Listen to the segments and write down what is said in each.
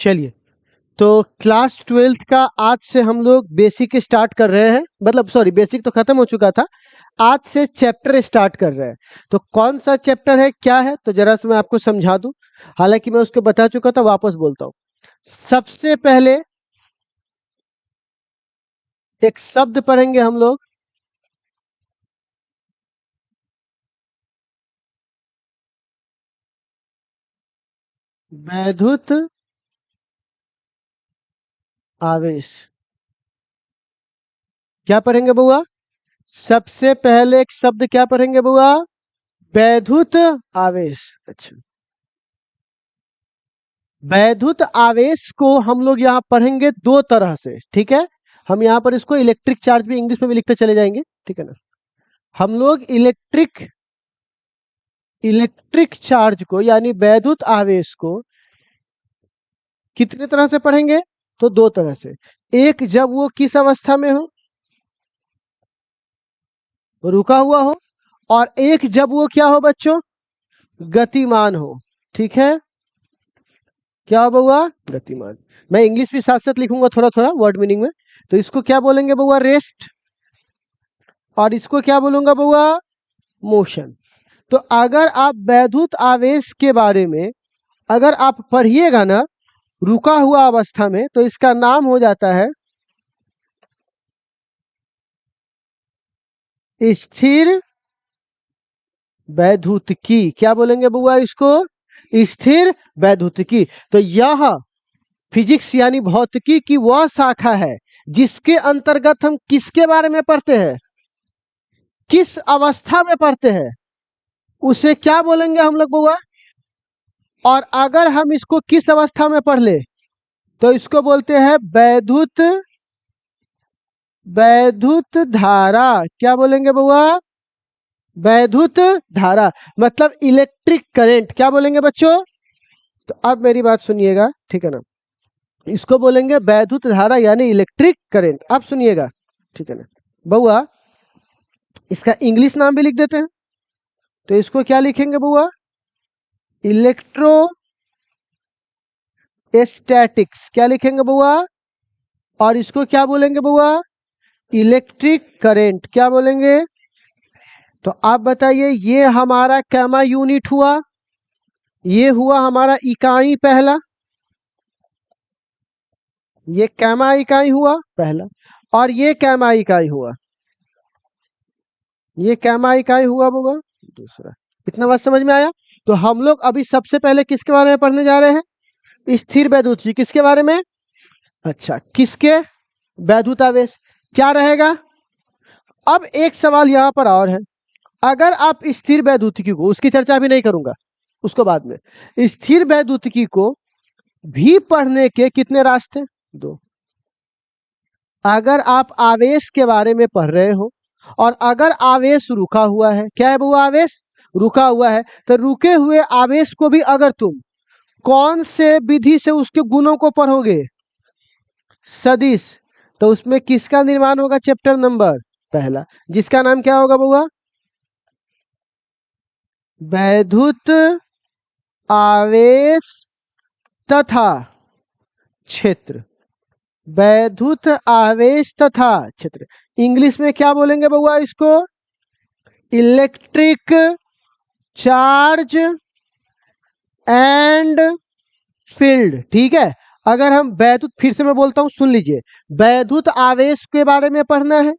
चलिए, तो class 12th का आज से हम लोग बेसिक स्टार्ट कर रहे हैं, मतलब सॉरी बेसिक तो खत्म हो चुका था। आज से चैप्टर स्टार्ट कर रहे हैं। तो कौन सा चैप्टर है, क्या है, तो जरा से मैं आपको समझा दूं। हालांकि मैं उसको बता चुका था, वापस बोलता हूं। सबसे पहले एक शब्द पढ़ेंगे हम लोग। वैद्युत आवेश। क्या पढ़ेंगे बुआ? सबसे पहले एक शब्द क्या पढ़ेंगे बुआ? वैद्युत आवेश। अच्छा, वैद्युत आवेश को हम लोग यहाँ पढ़ेंगे दो तरह से, ठीक है। हम यहाँ पर इसको इलेक्ट्रिक चार्ज भी इंग्लिश में भी लिखते चले जाएंगे, ठीक है ना। हम लोग इलेक्ट्रिक इलेक्ट्रिक चार्ज को यानी वैद्युत आवेश को कितने तरह से पढ़ेंगे? तो दो तरह से। एक, जब वो किस अवस्था में हो, रुका हुआ हो, और एक जब वो क्या हो बच्चों, गतिमान हो, ठीक है। क्या हो बउआ? गतिमान। मैं इंग्लिश भी साथ साथ लिखूंगा थोड़ा थोड़ा वर्ड मीनिंग में। तो इसको क्या बोलेंगे बउआ? रेस्ट। और इसको क्या बोलूंगा बउआ? मोशन। तो अगर आप वैद्युत आवेश के बारे में अगर आप पढ़िएगा ना रुका हुआ अवस्था में, तो इसका नाम हो जाता है स्थिर वैद्युतिकी। क्या बोलेंगे बुआ इसको? स्थिर वैद्युतिकी। तो यह फिजिक्स यानी भौतिकी की वह शाखा है जिसके अंतर्गत हम किसके बारे में पढ़ते हैं, किस अवस्था में पढ़ते हैं, उसे क्या बोलेंगे हम लोग बुआ? और अगर हम इसको किस अवस्था में पढ़ ले तो इसको बोलते हैं वैद्युत वैद्युत धारा। क्या बोलेंगे बुआ? वैद्युत धारा, मतलब इलेक्ट्रिक करंट। क्या बोलेंगे बच्चों? तो अब मेरी बात सुनिएगा, ठीक है ना। इसको बोलेंगे वैद्युत धारा यानी इलेक्ट्रिक करंट। अब सुनिएगा, ठीक है ना बुआ। इसका इंग्लिश नाम भी लिख देते हैं। तो इसको क्या लिखेंगे बुआ? Electro statics. क्या लिखेंगे बुआ? और इसको क्या बोलेंगे बुआ? Electric current. क्या बोलेंगे? तो आप बताइए, ये हमारा कैमा यूनिट हुआ, ये हुआ हमारा इकाई पहला, ये कैमा इकाई हुआ पहला, और ये कैमा इकाई हुआ, ये कैमा इकाई हुआ होगा दूसरा। इतना बात समझ में आया? तो हम लोग अभी सबसे पहले किसके बारे में पढ़ने जा रहे हैं? स्थिर वैद्युत। किसके बारे में? अच्छा, किसके? वैद्युत आवेश। क्या रहेगा? अब एक सवाल यहां पर और है। अगर आप स्थिर वैद्युतिकी को, उसकी चर्चा भी नहीं करूंगा, उसको बाद में, स्थिर वैद्युतिकी को भी पढ़ने के कितने रास्ते? दो। अगर आप आवेश के बारे में पढ़ रहे हो और अगर आवेश रुका हुआ है, क्या है वो? आवेश रुका हुआ है। तो रुके हुए आवेश को भी अगर तुम कौन से विधि से उसके गुणों को पढ़ोगे? सदिश। तो उसमें किसका निर्माण होगा? चैप्टर नंबर पहला, जिसका नाम क्या होगा बुआ? वैद्युत आवेश तथा क्षेत्र। वैद्युत आवेश तथा क्षेत्र। इंग्लिश में क्या बोलेंगे बुआ इसको? इलेक्ट्रिक चार्ज एंड फील्ड, ठीक है। अगर हम वैद्युत, फिर से मैं बोलता हूं, सुन लीजिए। वैद्युत आवेश के बारे में पढ़ना है,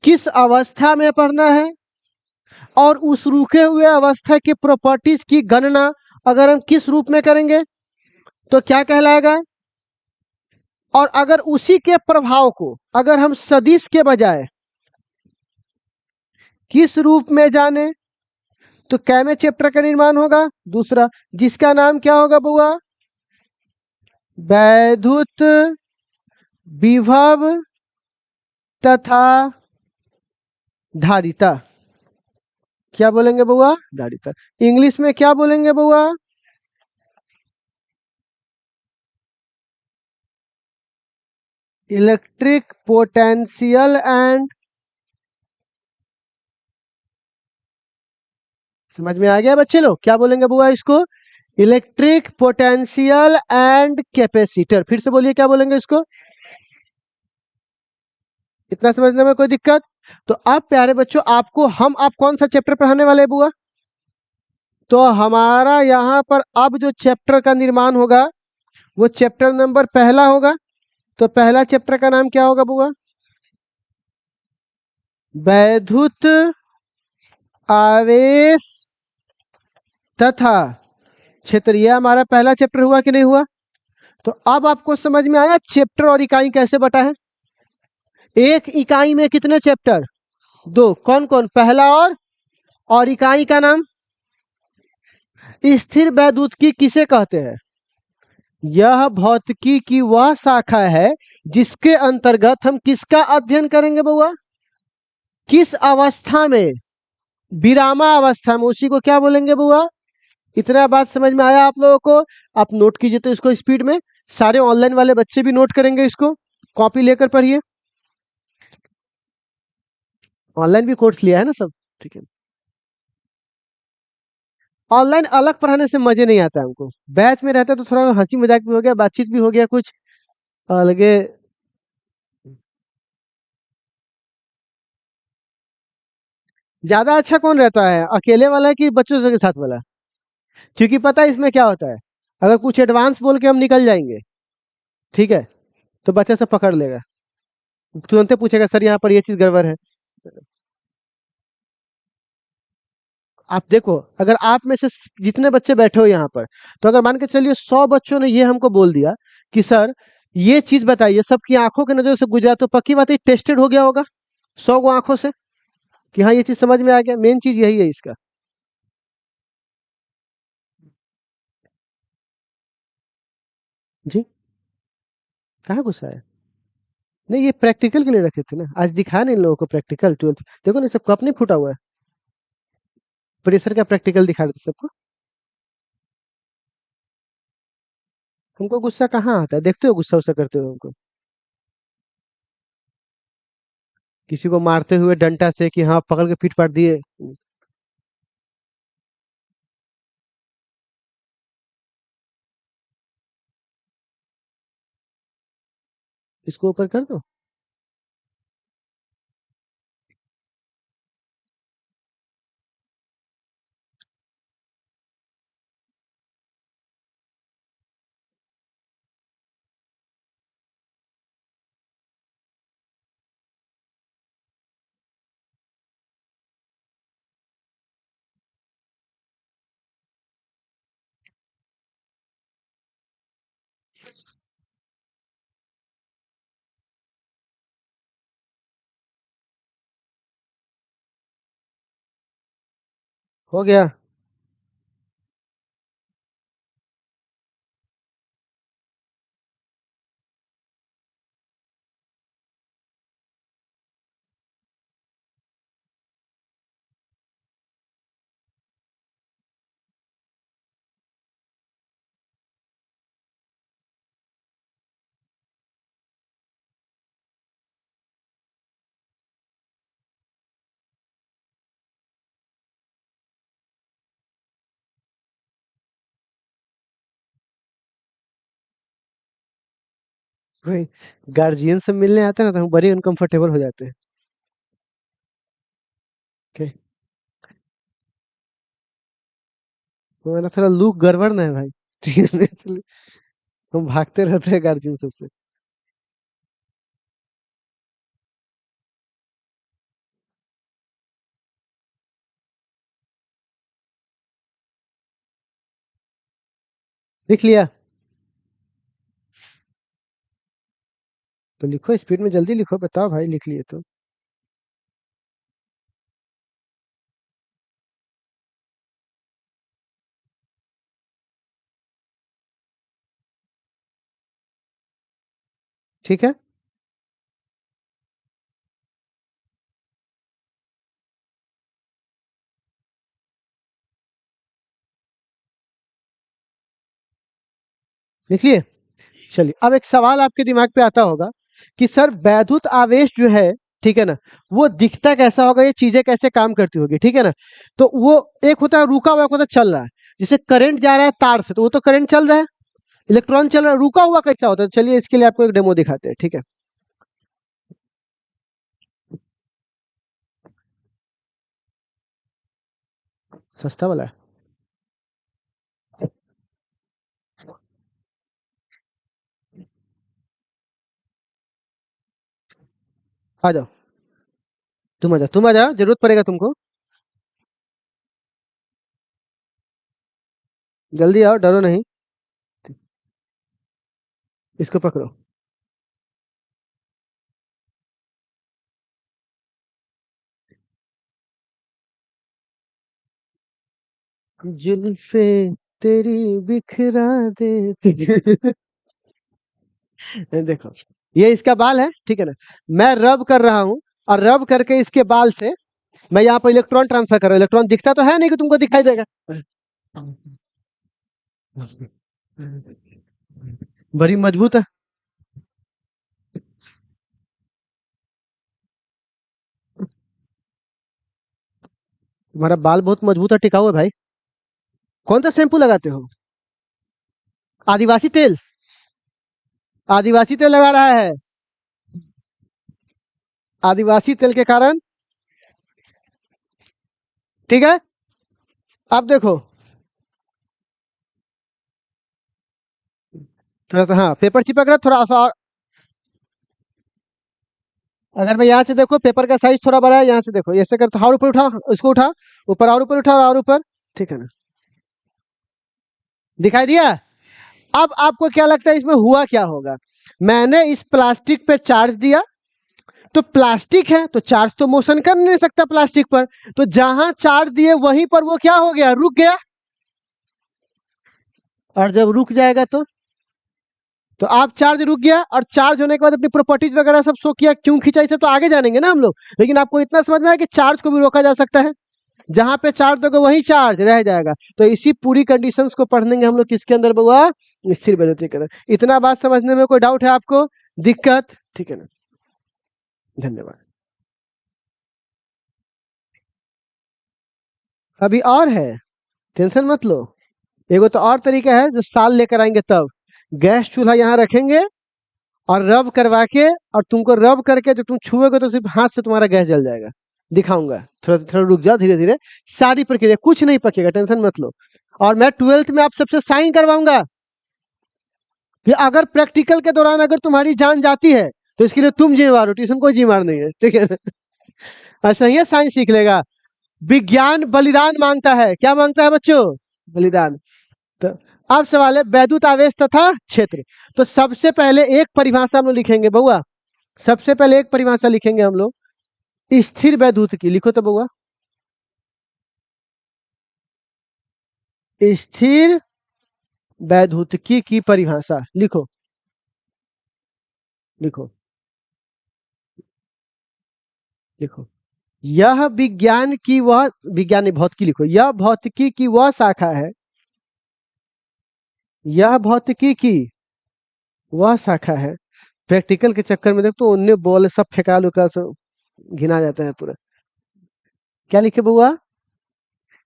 किस अवस्था में पढ़ना है, और उस रुके हुए अवस्था की प्रॉपर्टीज की गणना अगर हम किस रूप में करेंगे तो क्या कहलाएगा। और अगर उसी के प्रभाव को अगर हम सदिश के बजाय किस रूप में जाने तो कैमे चैप्टर का निर्माण होगा दूसरा, जिसका नाम क्या होगा बुआ? वैद्युत विभव तथा धारिता। क्या बोलेंगे बुआ? धारिता। इंग्लिश में क्या बोलेंगे बुआ? इलेक्ट्रिक पोटेंशियल एंड, समझ में आ गया बच्चे लोग? क्या बोलेंगे बुआ इसको? Electric potential and capacitor. फिर से बोलिए, क्या बोलेंगे इसको? इतना समझने में कोई दिक्कत? तो अब प्यारे बच्चों, आपको आप कौन सा चैप्टर पढ़ाने वाले हैं बुआ? तो हमारा यहाँ पर अब जो चैप्टर का निर्माण होगा वो चैप्टर नंबर पहला होगा। तो पहला चैप्टर का नाम क्या होगा बुआ? वैद्युत आवेश तथा क्षेत्र। यह हमारा पहला चैप्टर हुआ कि नहीं हुआ? तो अब आपको समझ में आया चैप्टर और इकाई कैसे बटा है। एक इकाई में कितने चैप्टर? दो। कौन कौन? पहला और इकाई का नाम? स्थिर वैद्युतिकी किसे कहते हैं? यह भौतिकी की वह शाखा है जिसके अंतर्गत हम किसका अध्ययन करेंगे बउआ? किस अवस्था में? विरामा अवस्था में। उसी को क्या बोलेंगे बुआ? इतना बात समझ में आया आप लोगों को? आप नोट कीजिए तो इसको स्पीड में। सारे ऑनलाइन वाले बच्चे भी नोट करेंगे इसको। कॉपी लेकर पढ़िए। ऑनलाइन भी कोर्स लिया है ना सब? ठीक है। ऑनलाइन अलग पढ़ाने से मजे नहीं आता हमको। बैच में रहता तो थोड़ा हंसी मजाक भी हो गया, बातचीत भी हो गया, कुछ अलगे। ज्यादा अच्छा कौन रहता है, अकेले वाला कि बच्चों के साथ वाला? क्योंकि पता है इसमें क्या होता है, अगर कुछ एडवांस बोल के हम निकल जाएंगे, ठीक है, तो बच्चा सब पकड़ लेगा, तुरंत पूछेगा सर यहाँ पर ये चीज गड़बड़ है। आप देखो, अगर आप में से जितने बच्चे बैठे हो यहाँ पर, तो अगर मान के चलिए 100 बच्चों ने ये हमको बोल दिया कि सर ये चीज बताइए, सबकी आंखों की नजर से गुजरा, तो पक्की बात है टेस्टेड हो गया होगा 100 आंखों से कि हाँ ये चीज समझ में आ गया। मेन चीज यही है इसका। जी, कहाँ गुस्सा है? नहीं, ये प्रैक्टिकल के लिए रखे थे ना, आज दिखा नहीं इन लोगों को प्रैक्टिकल 12th। देखो ना, सब कप नहीं फूटा हुआ है, प्रेशर का प्रैक्टिकल दिखा रहे थे सबको। हमको गुस्सा कहाँ आता है? देखते हो गुस्सा उस्सा करते हो हमको? किसी को मारते हुए डंडा से कि हाँ पकड़ के पीट पाट दिए। इसको ऊपर कर दो। हो गया? वही, गार्जियन से मिलने आते हैं ना तो हम बड़े अनकंफर्टेबल हो जाते हैं। Okay? वो मेरा थोड़ा लुक गड़बड़ ना है भाई। ठीक है, इसलिए हम भागते रहते हैं गार्जियन सबसे। लिख लिया? तो लिखो स्पीड में, जल्दी लिखो, बताओ भाई लिख लिए तो। ठीक है, लिख लिए? चलिए, अब एक सवाल आपके दिमाग पे आता होगा कि सर वैद्युत आवेश जो है ठीक है ना, वो दिखता कैसा होगा, ये चीजें कैसे काम करती होगी, ठीक है ना। तो वो एक होता है रुका हुआ, एक होता है चल रहा है। जैसे करंट जा रहा है तार से, तो वो तो करंट चल रहा है, इलेक्ट्रॉन चल रहा है। रुका हुआ कैसा होता है, चलिए इसके लिए आपको एक डेमो दिखाते हैं, ठीक है। सस्ता वाला है। आ जाओ, तुम आ जाओ, तुम आ जाओ, जरूरत पड़ेगा तुमको। जल्दी आओ, डरो नहीं। इसको पकड़ो। जुल्फे तेरी बिखरा दे। देखो, ये इसका बाल है, ठीक है ना। मैं रब कर रहा हूँ, और रब करके इसके बाल से मैं यहाँ पर इलेक्ट्रॉन ट्रांसफर कर रहा हूँ। इलेक्ट्रॉन दिखता तो है नहीं कि तुमको दिखाई देगा। बड़ी मजबूत है। तुम्हारा बाल बहुत मजबूत और टिकाऊ है भाई। कौन सा शैम्पू लगाते हो? आदिवासी तेल। आदिवासी तेल लगा रहा है। आदिवासी तेल के कारण, ठीक है। अब देखो, थोड़ा सा, हाँ पेपर चिपक रहा है थोड़ा सा और। अगर मैं यहाँ से देखो, पेपर का साइज थोड़ा बड़ा है, यहाँ से देखो, ऐसे कर तो और ऊपर उठाओ, उसको उठा, ऊपर और ऊपर उठाओ और ऊपर, ठीक है ना। दिखाई दिया। अब आपको क्या लगता है इसमें हुआ क्या होगा? मैंने इस प्लास्टिक पे चार्ज दिया, तो प्लास्टिक है तो चार्ज तो मोशन कर नहीं सकता प्लास्टिक पर। तो जहां चार्ज दिए वहीं पर वो क्या हो गया, रुक गया। और जब रुक जाएगा तो आप चार्ज रुक गया, और चार्ज होने के बाद अपनी प्रॉपर्टीज वगैरह सब शो किया, क्यों खींचा, ये सब तो आगे जानेंगे ना हम लोग। लेकिन आपको इतना समझ में आया कि चार्ज को भी रोका जा सकता है। जहां पे चार्ज दोगे वहीं चार्ज रह जाएगा। तो इसी पूरी कंडीशंस को पढ़ेंगे हम लोग किसके अंदर बुआ, स्थिर वैद्युतिक के अंदर। इतना बात समझने में कोई डाउट है आपको, दिक्कत, ठीक है ना। धन्यवाद। अभी और है, टेंशन मत लो। एगो तो और तरीका है जो साल लेकर आएंगे तब। गैस चूल्हा यहाँ रखेंगे, और रब करवा के, और तुमको रब करके जब तुम छुओगे तो सिर्फ हाथ से तुम्हारा गैस जल जाएगा। दिखाऊंगा, थोड़ा थोड़ा रुक जाओ, धीरे धीरे। सारी प्रक्रिया, कुछ नहीं पकेगा, टेंशन मत लो। और मैं 12th में आप सबसे साइन करवाऊंगा कि अगर प्रैक्टिकल के दौरान अगर तुम्हारी जान जाती है तो इसके लिए तुम जिम्मेवार हो, ट्यूशन कोई जिम्मेवार नहीं है, ठीक है। ऐसा ही है, साइंस सीख लेगा। विज्ञान बलिदान मांगता है, क्या मांगता है बच्चों? बलिदान। तो अब सवाल है वैद्युत आवेश तथा क्षेत्र। तो सबसे पहले एक परिभाषा हम लोग लिखेंगे बउआ। सबसे पहले एक परिभाषा लिखेंगे हम लोग स्थिर वैद्युत की। लिखो तो बउआ, स्थिर वैद्युतिकी की परिभाषा लिखो। लिखो, लिखो। यह विज्ञान की वह, विज्ञान नहीं, भौतिकी लिखो। यह भौतिकी की वह शाखा है, यह भौतिकी की वह शाखा है। प्रैक्टिकल के चक्कर में देखो तो उन्हें बॉल सब फेंका लुका सब घिना जाता है पूरा। क्या लिखे बुआ?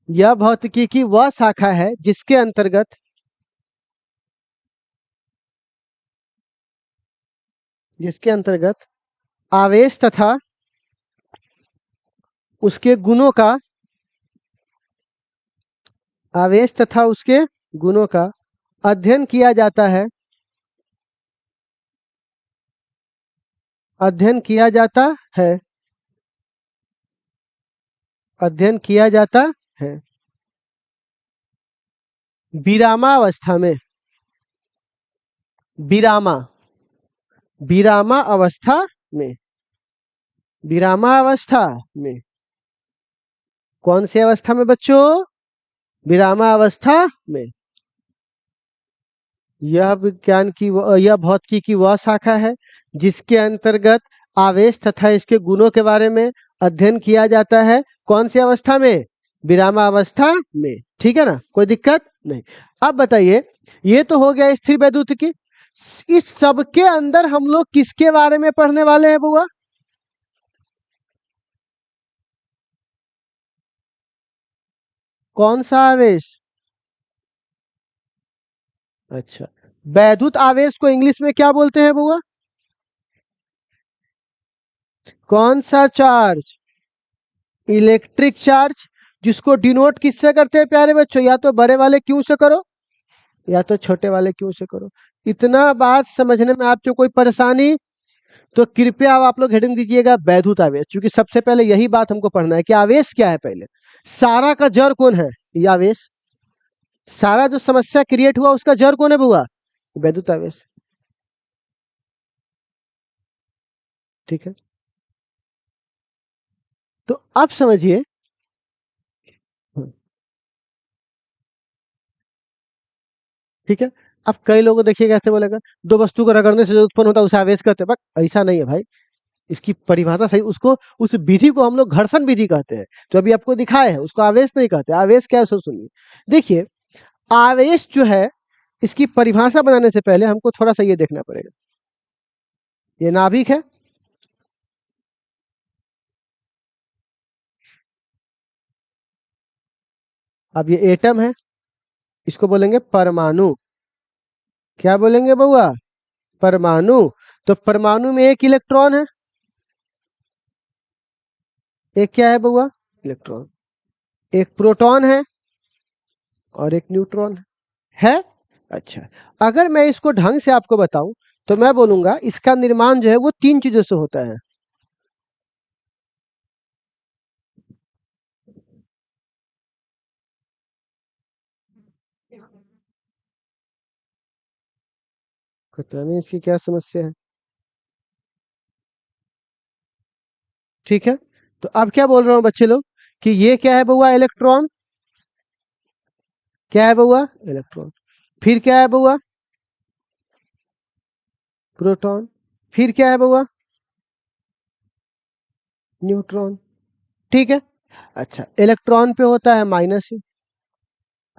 यह भौतिकी की वह शाखा है जिसके अंतर्गत, जिसके अंतर्गत आवेश तथा उसके गुणों का, आवेश तथा उसके गुणों का अध्ययन किया जाता है, अध्ययन किया जाता है, अध्ययन किया जाता है विरामावस्था में। विरामा, विरामा अवस्था में, विरामावस्था में। कौन सी अवस्था में बच्चों? विरामावस्था में। यह विज्ञान की यह भौतिकी की वह शाखा है जिसके अंतर्गत आवेश तथा इसके गुणों के बारे में अध्ययन किया जाता है। कौन सी अवस्था में? विरामावस्था में, ठीक है ना, कोई दिक्कत नहीं। अब बताइए, ये तो हो गया स्थिर वैद्युतिकी। इस सब के अंदर हम लोग किसके बारे में पढ़ने वाले हैं बुआ? कौन सा आवेश? अच्छा, वैद्युत आवेश को इंग्लिश में क्या बोलते हैं बुआ? कौन सा चार्ज? Electric charge. जिसको डिनोट किससे करते हैं प्यारे बच्चों? या तो बड़े वाले क्यू से करो या तो छोटे वाले क्यू से करो। इतना बात समझने में आपको कोई परेशानी तो कृपया अब आप लोग हेडिंग दीजिएगा वैद्युत आवेश, क्योंकि सबसे पहले यही बात हमको पढ़ना है कि आवेश क्या है। पहले सारा का जड़ कौन है? ये आवेश। सारा जो समस्या क्रिएट हुआ उसका जड़ कौन है बुआ? वैद्युत आवेश। ठीक है, तो आप समझिए। ठीक है, अब कई लोगों को देखिएगा ऐसे बोलेगा दो वस्तु को रगड़ने से जो उत्पन्न होता है उसे आवेश कहते हैं, बट ऐसा नहीं है भाई। इसकी परिभाषा सही, उसको उस विधि को हम लोग घर्षण विधि कहते हैं। जो अभी आपको दिखाए है उसको आवेश नहीं कहते। आवेश क्या है सो सुनिए। देखिए, आवेश जो है इसकी परिभाषा बनाने से पहले हमको थोड़ा सा ये देखना पड़ेगा। ये नाभिक है, अब ये एटम है, इसको बोलेंगे परमाणु। क्या बोलेंगे बउआ? परमाणु। तो परमाणु में एक इलेक्ट्रॉन है, एक क्या है बउआ? इलेक्ट्रॉन। एक प्रोटॉन है और एक न्यूट्रॉन है। अच्छा, अगर मैं इसको ढंग से आपको बताऊं तो मैं बोलूंगा इसका निर्माण जो है वो तीन चीजों से होता है। पता नहीं इसकी क्या समस्या है। ठीक है, तो अब क्या बोल रहा हूँ बच्चे लोग कि ये क्या है बउआ? इलेक्ट्रॉन। क्या है बउआ? इलेक्ट्रॉन। फिर क्या है बउआ? प्रोटॉन। फिर क्या है बउआ? न्यूट्रॉन। ठीक है, अच्छा, इलेक्ट्रॉन पे होता है माइनस,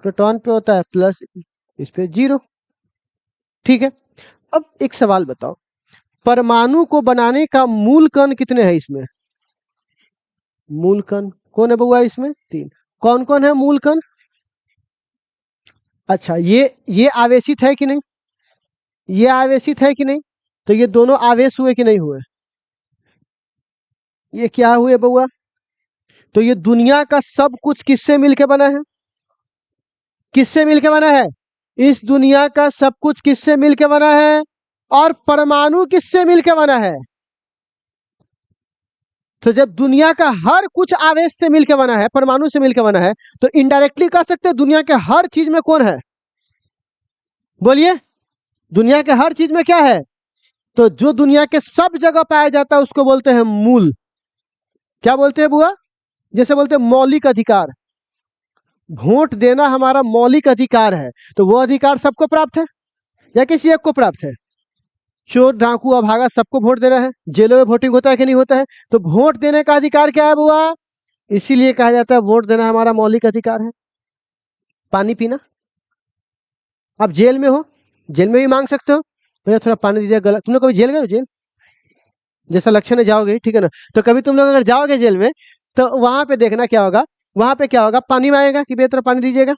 प्रोटॉन पे होता है प्लस, इस पे जीरो। ठीक है, अब एक सवाल बताओ, परमाणु को बनाने का मूल कण कितने हैं इसमें? मूल कण कौन है बउआ इसमें? तीन। कौन कौन है मूल कण? अच्छा, ये आवेशित है कि नहीं? ये आवेशित है कि नहीं? तो ये दोनों आवेश हुए कि नहीं हुए? ये क्या हुए बउआ? तो ये दुनिया का सब कुछ किससे मिलके बना है? किससे मिलके बना है? इस दुनिया का सब कुछ किससे मिलके बना है? और परमाणु किससे मिलके बना है? तो जब दुनिया का हर कुछ आवेश से मिलके बना है, परमाणु से मिलके बना है, तो इनडायरेक्टली कह सकते हैं दुनिया के हर चीज में कौन है? बोलिए, दुनिया के हर चीज में क्या है? तो जो दुनिया के सब जगह पाया जाता है उसको बोलते हैं मूल। क्या बोलते हैं बुआ? जैसे बोलते हैं मौलिक अधिकार। वोट देना हमारा मौलिक अधिकार है, तो वो अधिकार सबको प्राप्त है या किसी एक को प्राप्त है? चोर डाकू अभागा सबको वोट देना है। जेलों में वोटिंग होता है कि नहीं होता है? तो वोट देने का अधिकार क्या है बुआ? इसीलिए कहा जाता है वोट देना हमारा मौलिक अधिकार है। पानी पीना, आप जेल में हो, जेल में भी मांग सकते हो, भैया थोड़ा पानी दीजिए, गला। तुम लोग कभी जेल गए हो? जेल जैसा लक्षण है जाओगे, ठीक है ना? तो कभी तुम लोग अगर जाओगे जेल में तो वहां पे देखना क्या होगा, वहां पे क्या होगा, पानी मांगेगा कि भैया थोड़ा पानी दीजिएगा।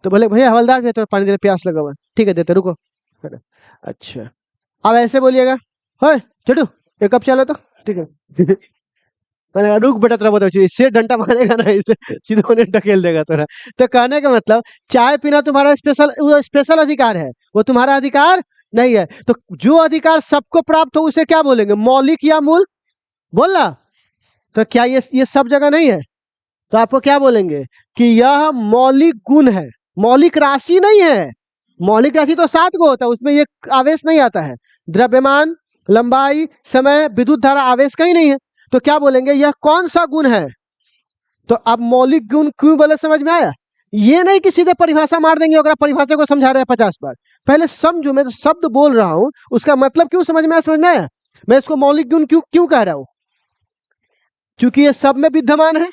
तो बोले भैया हवलदार भैया थोड़ा पानी दे, प्यास लगा हुआ है। ठीक है देते, रुको, है ना? अच्छा, अब ऐसे बोलिएगा, हो चटू एक कप चाय लो तो, ठीक है। मैंने कहा रुक बेटा, तेरा बताओ, इससे डंडा मारेगा ना, इसे सीधे उन्हें ढकेल देगा तोरा। तो कहने का मतलब चाय पीना तुम्हारा स्पेशल, वो स्पेशल अधिकार है, वो तुम्हारा अधिकार नहीं है। तो जो अधिकार सबको प्राप्त हो उसे क्या बोलेंगे? मौलिक या मूल? बोलना। तो क्या ये सब जगह नहीं है? तो आपको क्या बोलेंगे कि यह मौलिक गुण है, मौलिक राशि नहीं है। मौलिक राशि तो 7 को होता है, उसमें ये आवेश नहीं आता है। द्रव्यमान, लंबाई, समय, विद्युत धारा, आवेश कहीं नहीं है। तो क्या बोलेंगे? यह कौन सा गुण है? तो अब मौलिक गुण क्यों बोले, समझ में आया? ये नहीं कि सीधे परिभाषा मार देंगे और परिभाषा को समझा रहे हैं 50 बार। पहले समझो, मैं जो शब्द बोल रहा हूं उसका मतलब क्यों समझ में आया? समझ में आया? मैं इसको मौलिक गुण क्यों क्यों कह रहा हूं? क्योंकि ये सब में विद्यमान है।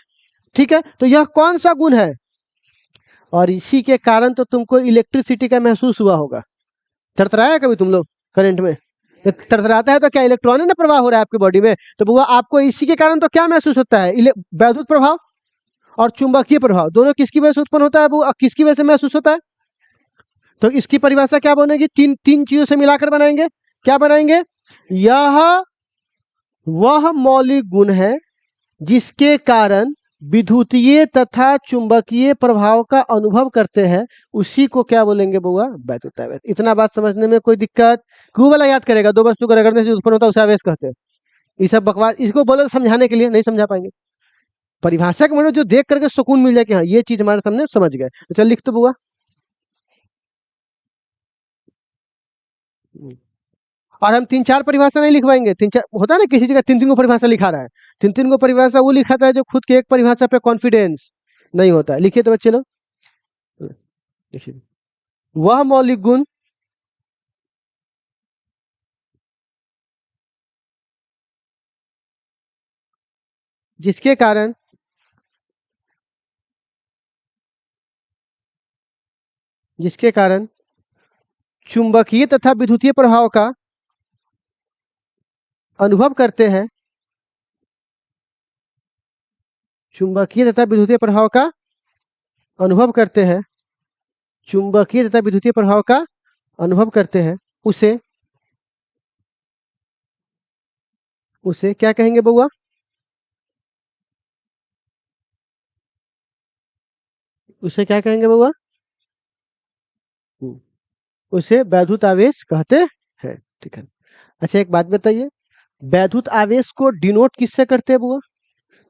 ठीक है, तो यह कौन सा गुण है? और इसी के कारण तो तुमको इलेक्ट्रिसिटी का महसूस हुआ होगा। थरथराया कभी तुम लोग करंट में? थरथराता है तो क्या इलेक्ट्रॉन ना प्रवाह हो रहा है आपकी बॉडी में? तो बुआ आपको इसी के कारण तो क्या महसूस होता है? वैद्युत प्रभाव। और चुंबकीय प्रभाव दोनों किसकी वजह से उत्पन्न होता है वो, किसकी वजह से महसूस होता है? तो इसकी परिभाषा क्या बनेगी? तीन तीन चीजों से मिलाकर बनाएंगे। क्या बनाएंगे? यह वह मौलिक गुण है जिसके कारण विद्युतीय तथा चुंबकीय प्रभाव का अनुभव करते हैं, उसी को क्या बोलेंगे बुआ? वैद्युतावेश। इतना बात समझने में कोई दिक्कत? क्यों वाला याद करेगा, दो वस्तु को रगड़ने से उत्पन्न होता है उसे आवेश कहते हैं। ये सब बकवास, इसको बोलो समझाने के लिए, नहीं समझा पाएंगे। परिभाषा के मतलब जो देख करके सुकून मिल जाए कि हाँ ये चीज हमारे सामने समझ गए। तो चल लिख तो बुआ। और हम तीन चार परिभाषा नहीं लिखवाएंगे, तीन चार होता है ना, किसी जगह तीन तीन को परिभाषा लिखा रहा है, तीन तीन को परिभाषा वो लिखाता है जो खुद के एक परिभाषा पे कॉन्फिडेंस नहीं होता है। लिखिए तो बच्चे लोग, लिखिए। वह मौलिक गुण जिसके कारण जिसके कारण चुंबकीय तथा विद्युतीय प्रभाव का अनुभव करते हैं, चुंबकीय तथा विद्युतीय प्रभाव का अनुभव करते हैं, चुंबकीय तथा विद्युतीय प्रभाव का अनुभव करते हैं, उसे उसे क्या कहेंगे बउआ? उसे क्या कहेंगे बउआ? उसे वैद्युत आवेश कहते हैं। ठीक है। अच्छा एक बात बताइए, वैद्युत आवेश को डिनोट किससे करते हैं बुआ?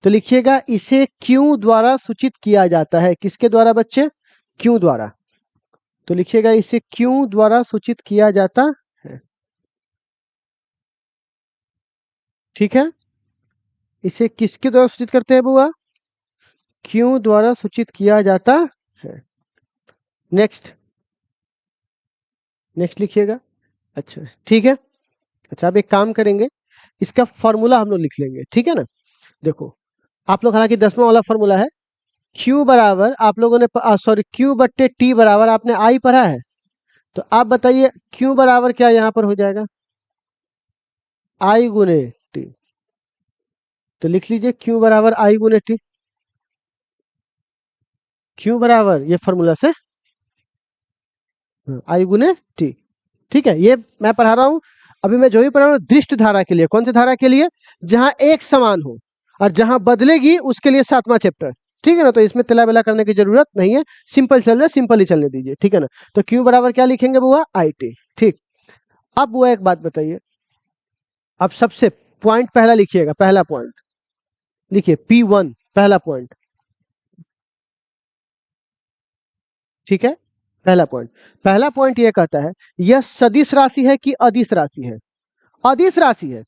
तो लिखिएगा, इसे क्यू द्वारा सूचित किया जाता है। किसके द्वारा बच्चे? क्यू द्वारा। तो लिखिएगा, इसे क्यू द्वारा सूचित किया जाता है। ठीक है, इसे किसके द्वारा सूचित करते हैं बुआ? क्यू द्वारा सूचित किया जाता है। नेक्स्ट, नेक्स्ट लिखिएगा। अच्छा ठीक है। अच्छा अब एक काम करेंगे, इसका फॉर्मूला हम लोग लिख लेंगे, ठीक है ना। देखो, आप लोग हालांकि 10वां वाला फॉर्मूला है, Q बराबर आप लोगों ने सॉरी Q बट्टे T बराबर आपने I पढ़ा है। तो आप बताइए Q बराबर क्या यहाँ पर हो जाएगा? I गुने T। तो लिख लीजिए Q बराबर I गुने T। Q बराबर ये फॉर्मूला से I गुने T। ठीक है, ये मैं पढ़ा रहा हूँ। अभी मैं जो भी पढ़ा रहा हूँ दृष्ट धारा के लिए। कौन सी धारा के लिए? जहां एक समान हो, और जहां बदलेगी उसके लिए 7वां चैप्टर। ठीक है ना, तो इसमें तिला बिला करने की जरूरत नहीं है, सिंपल चल रहा है, सिंपल ही चलने दीजिए। ठीक है ना, तो Q बराबर क्या लिखेंगे बुआ? IT। ठीक। अब बुआ एक बात बताइए, अब सबसे पॉइंट पहला लिखिएगा, पहला पॉइंट लिखिए P1, पहला पॉइंट। ठीक है, पहला पॉइंट ये कहता है, यह सदिश राशि है कि अदिश राशि है? अदिश राशि है।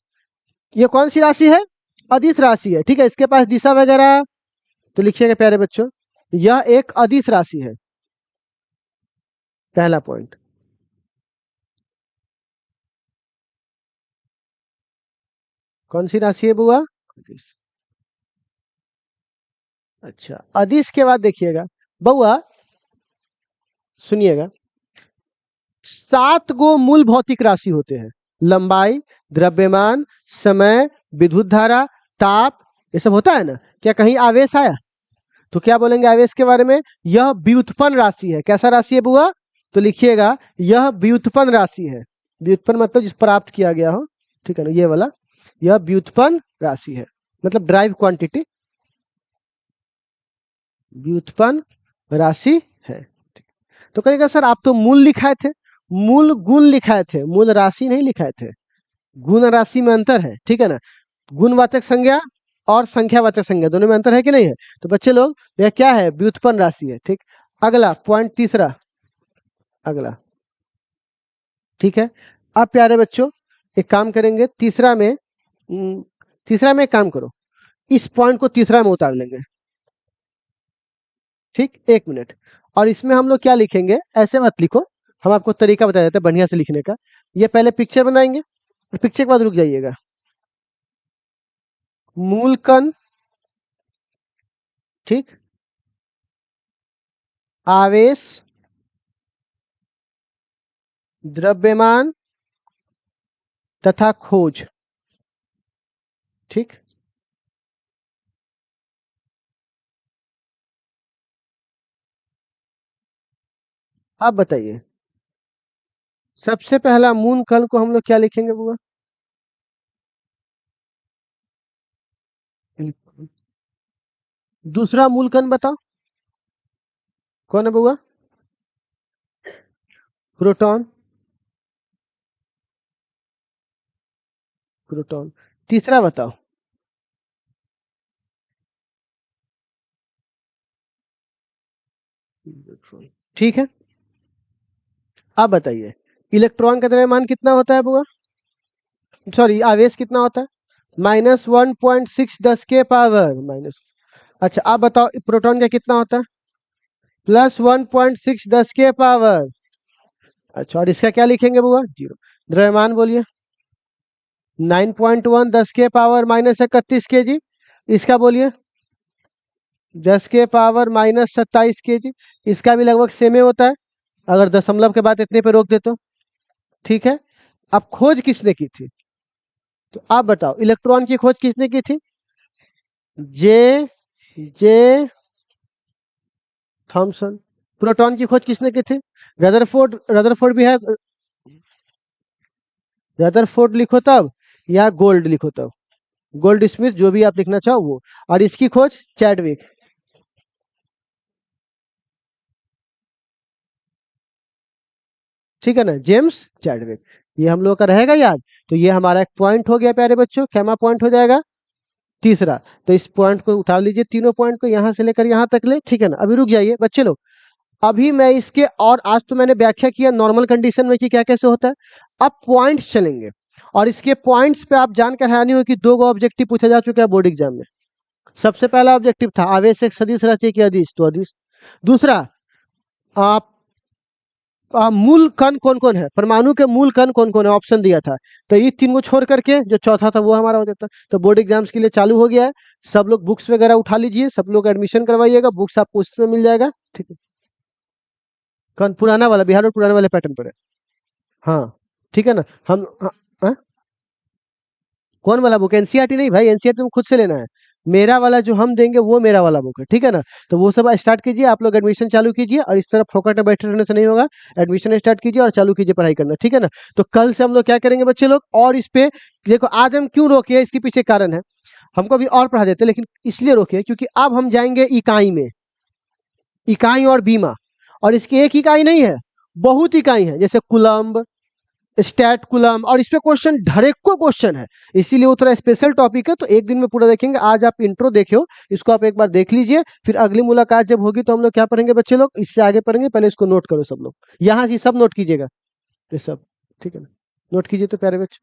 ये कौन सी राशि है? अदिश राशि है। ठीक है, इसके पास दिशा वगैरह, तो लिखिएगा प्यारे बच्चों, यह एक अदिश राशि है। पहला पॉइंट। कौन सी राशि है बुआ? अदिश। अच्छा, अदिश के बाद देखिएगा बुआ, सुनिएगा, 7 गो मूल भौतिक राशि होते हैं। लंबाई, द्रव्यमान, समय, विद्युत धारा, ताप, ये सब होता है ना। क्या कहीं आवेश आया? तो क्या बोलेंगे आवेश के बारे में? यह व्युत्पन्न राशि है। कैसा राशि है बुआ? तो लिखिएगा, यह व्युत्पन्न राशि है। व्युत्पन्न मतलब जिस प्राप्त किया गया हो, ठीक है ना, ये वाला, यह व्युत्पन्न राशि है, मतलब ड्राइव क्वांटिटी, व्युत्पन्न राशि है। तो कहेगा सर आप तो मूल लिखाए थे, मूल गुण लिखाए थे, मूल राशि नहीं लिखाए थे। गुण राशि में अंतर है, ठीक है ना। गुणवाचक संज्ञा और संख्यावाचक संज्ञा दोनों में अंतर है कि नहीं है? तो बच्चे लोग, यह क्या है? व्युत्पन्न राशि है। ठीक। अगला पॉइंट तीसरा, अगला, ठीक है। अब प्यारे बच्चों एक काम करेंगे, तीसरा में एक काम करो, इस पॉइंट को तीसरा में उतार लेंगे। ठीक, एक मिनट। और इसमें हम लोग क्या लिखेंगे, ऐसे मत लिखो, हम आपको तरीका बता देते हैं बढ़िया से लिखने का। ये पहले पिक्चर बनाएंगे, और पिक्चर के बाद रुक जाइएगा। मूल कण, ठीक, आवेश, द्रव्यमान तथा खोज। ठीक, आप बताइए, सबसे पहला मून कण को हम लोग क्या लिखेंगे बुआ? दूसरा मूल कण बताओ, कौन है बुआ? प्रोटॉन। प्रोटॉन। तीसरा बताओ। इलेक्ट्रॉन। ठीक है, आप बताइए, इलेक्ट्रॉन का द्रव्यमान कितना होता है बुआ? सॉरी, आवेश कितना होता है? -1.6 10 के पावर माइनस। अच्छा, आप बताओ प्रोटॉन का कितना होता है? +1.6 10 के पावर। अच्छा, और इसका क्या लिखेंगे बुआ? जीरो। द्रव्यमान बोलिए। 9.1 10 के पावर -31 kg। इसका बोलिए। 10 के पावर -27 kg। इसका भी लगभग सेम ही होता है, अगर दशमलव के बाद इतने पे रोक दे तो। ठीक है, अब खोज किसने की थी? तो आप बताओ, इलेक्ट्रॉन की खोज किसने की थी? जे जे थॉमसन। प्रोटॉन की खोज किसने की थी? रदरफोर्ड। रदरफोर्ड भी है, रदरफोर्ड लिखो तब, या गोल्ड लिखो तब, गोल्ड स्मिथ, जो भी आप लिखना चाहो वो। और इसकी खोज चैडविक। ठीक है ना, जेम्स चैडविक। ये हम लोग का रहेगा याद। तो ये हमारा एक पॉइंट हो गया प्यारे बच्चों, कैमा पॉइंट हो जाएगा तीसरा। तो इस पॉइंट को उतार लीजिए, तीनों पॉइंट को यहां से लेकर यहां तक ले। ठीक है ना, अभी रुक जाइए बच्चे लोग। अभी मैं इसके, और आज तो मैंने व्याख्या किया नॉर्मल कंडीशन में कि क्या कैसे होता है। अब पॉइंट्स चलेंगे, और इसके पॉइंट्स पे आप जानकर हैरानी हो कि दो ऑब्जेक्टिव पूछा जा चुका है बोर्ड एग्जाम में। सबसे पहला ऑब्जेक्टिव था आवेश एक सदिश रचे कि अदिश, तो अदिश। दूसरा, आप मूल कण कौन कौन है, परमाणु के मूल कण कौन कौन है, ऑप्शन दिया था। तो ये तीन को छोड़ करके जो चौथा था वो हमारा हो जाता। तो बोर्ड एग्जाम्स के लिए चालू हो गया है। सब लोग बुक्स वगैरह उठा लीजिए, सब लोग एडमिशन करवाइएगा, बुक्स आपको उसमें मिल जाएगा। ठीक है, कौन पुराना वाला, बिहार और पुराने वाले पैटर्न पर है। हाँ, ठीक है ना, हम हाँ? कौन वाला बुक? एनसीईआरटी नहीं भाई, एनसीईआरटी तुम खुद से लेना है। मेरा वाला जो हम देंगे वो मेरा वाला बुक है, ठीक है ना। तो वो सब स्टार्ट कीजिए, आप लोग एडमिशन चालू कीजिए, और इस तरह फोकट में बैठे रहने से नहीं होगा। एडमिशन स्टार्ट कीजिए और चालू कीजिए पढ़ाई करना, ठीक है ना। तो कल से हम लोग क्या करेंगे बच्चे लोग, और इस पे देखो, आज हम क्यों रोके, इसके पीछे कारण है। हमको अभी और पढ़ा देते, लेकिन इसलिए रोके क्योंकि अब हम जाएंगे इकाई में। इकाई और बीमा, और इसकी एक इकाई नहीं है, बहुत इकाई है, जैसे कुलम्ब, स्टैट कुलम, और इस पे क्वेश्चन ढरेको क्वेश्चन है। इसीलिए वो थोड़ा स्पेशल टॉपिक है, तो एक दिन में पूरा देखेंगे। आज आप इंट्रो देखियो, इसको आप एक बार देख लीजिए, फिर अगली मुलाकात जब होगी तो हम लोग क्या पढ़ेंगे बच्चे लोग, इससे आगे पढ़ेंगे। पहले इसको नोट करो सब लोग, यहाँ से सब नोट कीजिएगा ये सब, ठीक है ना। नोट कीजिए तो प्यारे बच्चे।